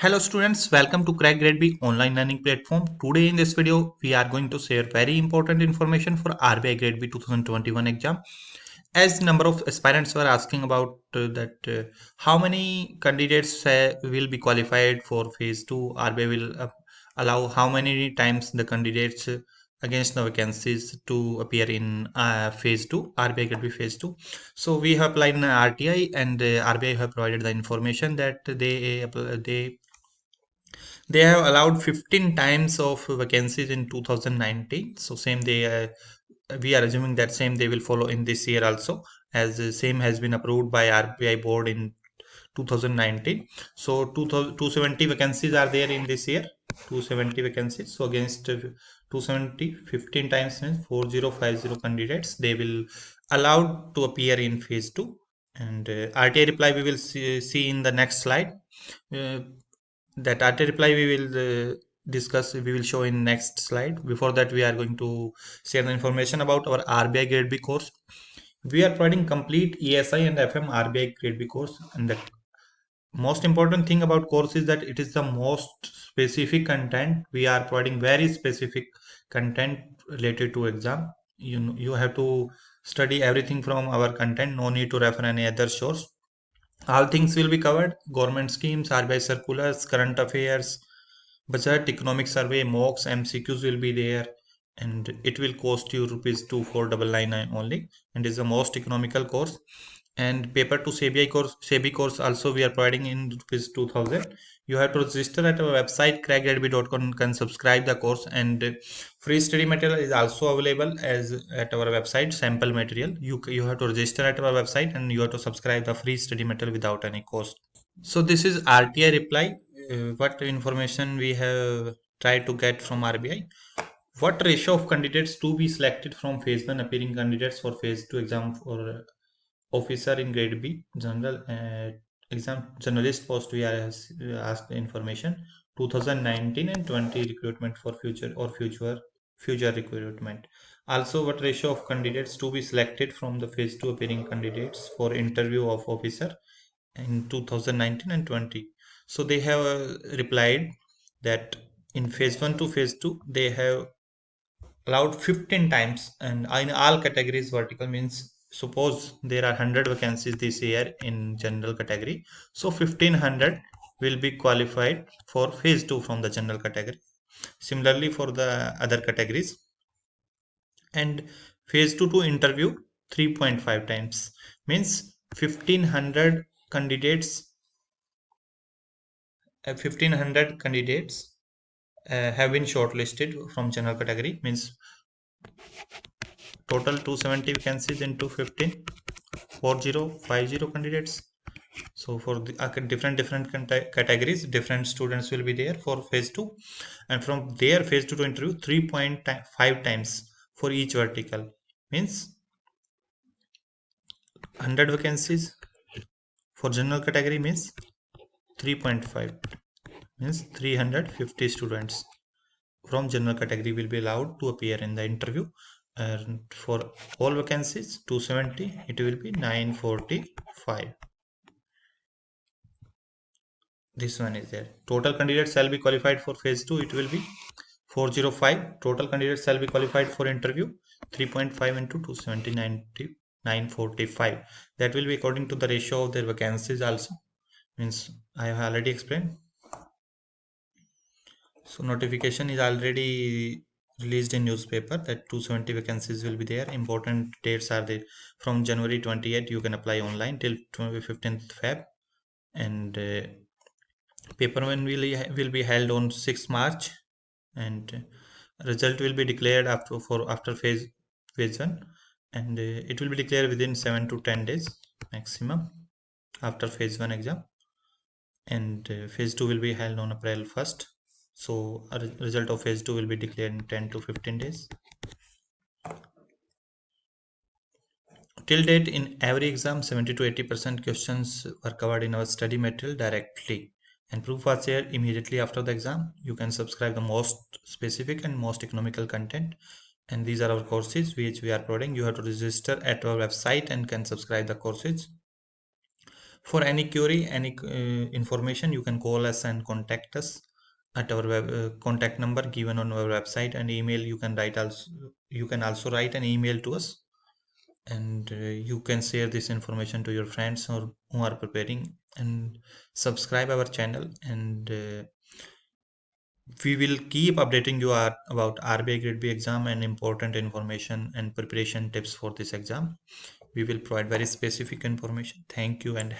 Hello students, welcome to Crack Grade B online learning platform. Today in this video, we are going to share very important information for RBI Grade B 2021 exam. As number of aspirants were asking about how many candidates will be qualified for phase 2, RBI will allow how many times the candidates against the vacancies to appear in phase 2, RBI Grade B phase 2. So we have applied an RTI and RBI have provided the information that they have allowed 15 times of vacancies in 2019. So same we are assuming that same they will follow in this year also, as the same has been approved by RBI board in 2019. So 270 vacancies are there in this year. 270 vacancies. So against 270, 15 times means 4050 candidates. They will allowed to appear in phase 2. And RTI reply we will see in the next slide. Uh, that RT reply we will we will show in next slide. Before that, we are going to share the information about our RBI Grade B course. We are providing complete ESI and FM RBI Grade B course, and the most important thing about course is that it is the most specific content. We are providing very specific content related to exam. You have to study everything from our content. No need to refer any other source. All things will be covered: government schemes, RBI circulars, current affairs, budget, economic survey, mocks, MCQs will be there, and it will cost you rupees 2499 only, and is the most economical course. And paper to SEBI course also we are providing in rupees 2000. You have to register at our website crackradb.com and can subscribe the course, and free study material is also available as at our website. Sample material you have to register at our website and you have to subscribe the free study material without any cost. So this is RTI reply. What information we have tried to get from RBI? What ratio of candidates to be selected from phase 1 appearing candidates for phase 2 exam for officer in grade B general exam journalist post? We are asked the information 2019 and 20 recruitment for future recruitment. Also, what ratio of candidates to be selected from the phase 2 appearing candidates for interview of officer in 2019 and 20. So they have replied that in phase 1 to phase 2 they have allowed 15 times, and in all categories vertical means suppose there are 100 vacancies this year in general category, so 1500 will be qualified for phase 2 from the general category. Similarly for the other categories, and phase 2 to interview 3.5 times means 1500 candidates 1500 candidates have been shortlisted from general category, means total 270 vacancies into 15 4050 candidates. So for the different categories, different students will be there for phase 2, and from there phase 2 to interview 3.5 times for each vertical, means 100 vacancies for general category means 3.5 means 350 students from general category will be allowed to appear in the interview, and for all vacancies 270 it will be 945. This one is there. Total candidates shall be qualified for phase 2, it will be 405. Total candidates shall be qualified for interview 3.5 into 270 945. That will be according to the ratio of their vacancies also, means I have already explained. So notification is already released in newspaper that 270 vacancies will be there. Important dates are there. From January 28 you can apply online till 15th Feb, and paper one will be held on 6 March, and result will be declared after phase 1, and it will be declared within 7 to 10 days maximum after phase 1 exam, and phase 2 will be held on April 1st. So a result of phase 2 will be declared in 10 to 15 days. Till date, in every exam, 70 to 80% questions were covered in our study material directly, and proof was shared immediately after the exam. You can subscribe the most specific and most economical content, and these are our courses which we are providing. You have to register at our website and can subscribe the courses. For any query, any information, you can call us and contact us at our contact number given on our website, and email. You can also write an email to us, and you can share this information to your friends or who are preparing, and subscribe our channel, and we will keep updating you about RBI Grade B exam and important information and preparation tips for this exam. We will provide very specific information. Thank you and